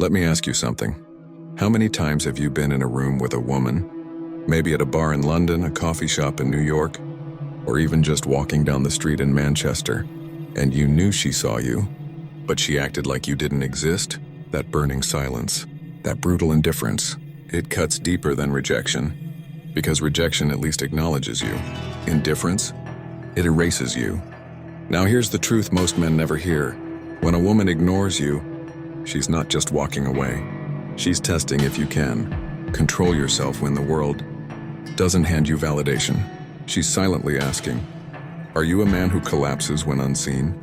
Let me ask you something. How many times have you been in a room with a woman? Maybe at a bar in London, a coffee shop in New York, or even just walking down the street in Manchester, and you knew she saw you, but she acted like you didn't exist? That burning silence, that brutal indifference, it cuts deeper than rejection, because rejection at least acknowledges you. Indifference, it erases you. Now here's the truth most men never hear. When a woman ignores you, she's not just walking away. She's testing if you can control yourself when the world doesn't hand you validation. She's silently asking, are you a man who collapses when unseen?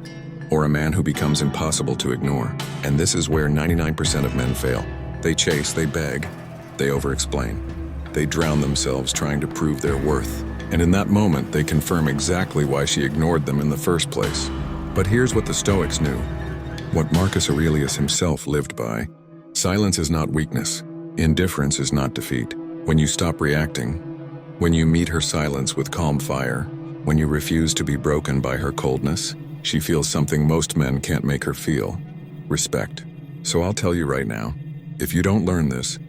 Or a man who becomes impossible to ignore? And this is where 99% of men fail. They chase, they beg, they over-explain. They drown themselves trying to prove their worth. And in that moment, they confirm exactly why she ignored them in the first place. But here's what the Stoics knew. What Marcus Aurelius himself lived by. Silence is not weakness. Indifference is not defeat. When you stop reacting, when you meet her silence with calm fire, when you refuse to be broken by her coldness, she feels something most men can't make her feel: respect. So I'll tell you right now, if you don't learn this,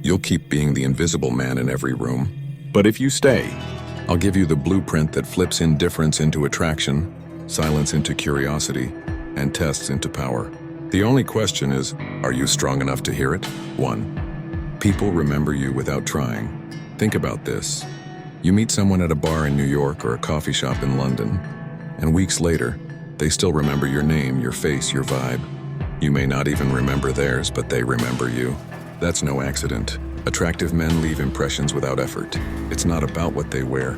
you'll keep being the invisible man in every room. But if you stay, I'll give you the blueprint that flips indifference into attraction, silence into curiosity, and tests into power. The only question is, are you strong enough to hear it? 1. People remember you without trying. Think about this. You meet someone at a bar in New York or a coffee shop in London, and weeks later, they still remember your name, your face, your vibe. You may not even remember theirs, but they remember you. That's no accident. Attractive men leave impressions without effort. It's not about what they wear,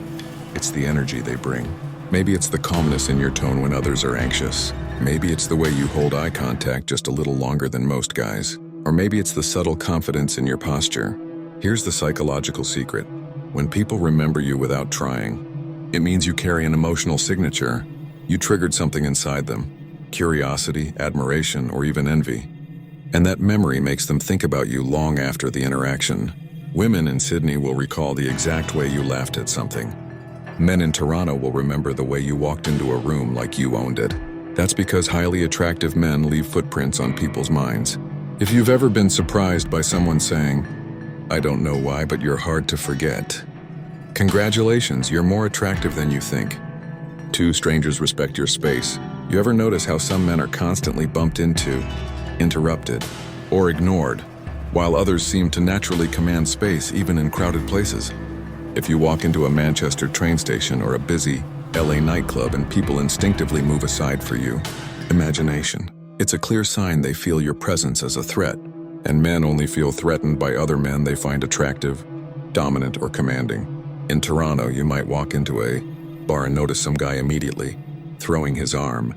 it's the energy they bring. Maybe it's the calmness in your tone when others are anxious. Maybe it's the way you hold eye contact just a little longer than most guys. Or maybe it's the subtle confidence in your posture. Here's the psychological secret. When people remember you without trying, it means you carry an emotional signature. You triggered something inside them. Curiosity, admiration, or even envy. And that memory makes them think about you long after the interaction. Women in Sydney will recall the exact way you laughed at something. Men in Toronto will remember the way you walked into a room like you owned it. That's because highly attractive men leave footprints on people's minds. If you've ever been surprised by someone saying, "I don't know why, but you're hard to forget," congratulations, you're more attractive than you think. 2. Strangers respect your space. You ever notice how some men are constantly bumped into, interrupted, or ignored, while others seem to naturally command space even in crowded places? If you walk into a Manchester train station or a busy LA nightclub and people instinctively move aside for you, imagination. It's a clear sign they feel your presence as a threat, and men only feel threatened by other men they find attractive, dominant, or commanding. In Toronto, you might walk into a bar and notice some guy immediately throwing his arm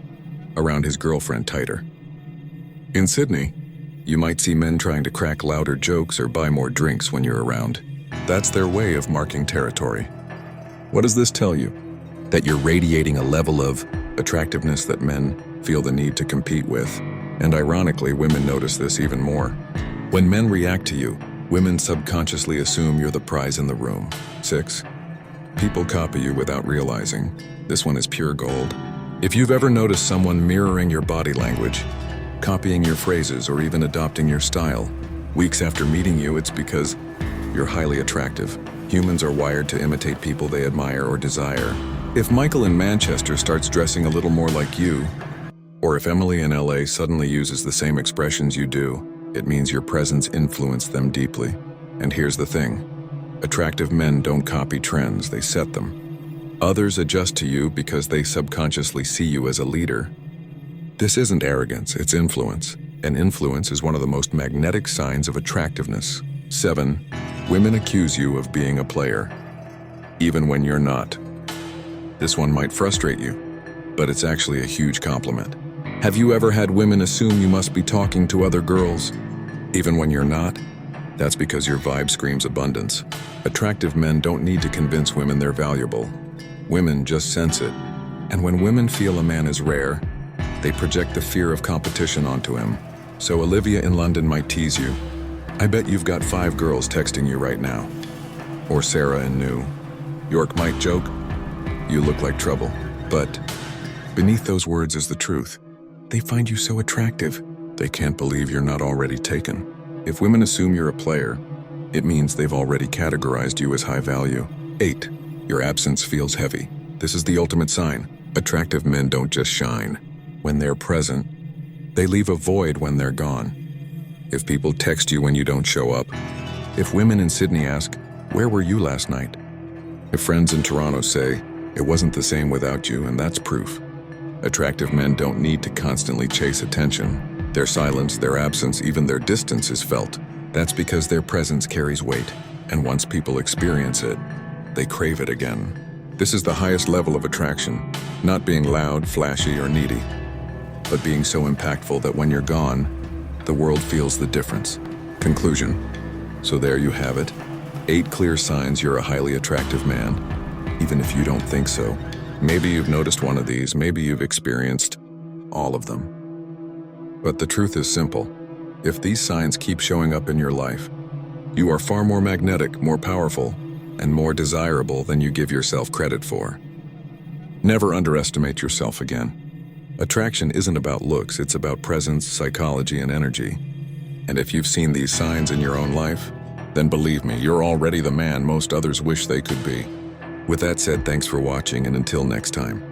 around his girlfriend tighter. In Sydney, you might see men trying to crack louder jokes or buy more drinks when you're around. That's their way of marking territory. What does this tell you? That you're radiating a level of attractiveness that men feel the need to compete with. And ironically, women notice this even more. When men react to you, women subconsciously assume you're the prize in the room. 6. People copy you without realizing. This one is pure gold. If you've ever noticed someone mirroring your body language, copying your phrases, or even adopting your style, weeks after meeting you, it's because you're highly attractive. Humans are wired to imitate people they admire or desire. If Michael in Manchester starts dressing a little more like you, or if Emily in LA suddenly uses the same expressions you do, it means your presence influenced them deeply. And here's the thing. Attractive men don't copy trends, they set them. Others adjust to you because they subconsciously see you as a leader. This isn't arrogance, it's influence. And influence is one of the most magnetic signs of attractiveness. 7. Women accuse you of being a player, even when you're not. This one might frustrate you, but it's actually a huge compliment. Have you ever had women assume you must be talking to other girls, even when you're not? That's because your vibe screams abundance. Attractive men don't need to convince women they're valuable. Women just sense it. And when women feel a man is rare, they project the fear of competition onto him. So Olivia in London might tease you. I bet you've got 5 girls texting you right now. Or Sarah in New York might joke, you look like trouble. But beneath those words is the truth. They find you so attractive, They can't believe you're not already taken. If women assume you're a player, it means they've already categorized you as high value. 8. Your absence feels heavy. This is the ultimate sign. Attractive men don't just shine. When they're present, they leave a void when they're gone. If people text you when you don't show up, if women in Sydney ask, "Where were you last night?" If friends in Toronto say, "It wasn't the same without you," and that's proof. Attractive men don't need to constantly chase attention. Their silence, their absence, even their distance is felt. That's because their presence carries weight, and once people experience it, they crave it again. This is the highest level of attraction, not being loud, flashy, or needy, but being so impactful that when you're gone, the world feels the difference. Conclusion. So there you have it. 8 clear signs you're a highly attractive man, even if you don't think so. Maybe you've noticed one of these, maybe you've experienced all of them. But the truth is simple. If these signs keep showing up in your life, you are far more magnetic, more powerful, and more desirable than you give yourself credit for. Never underestimate yourself again. Attraction isn't about looks, it's about presence, psychology, and energy. And if you've seen these signs in your own life, then believe me, you're already the man most others wish they could be. With that said, thanks for watching, and until next time.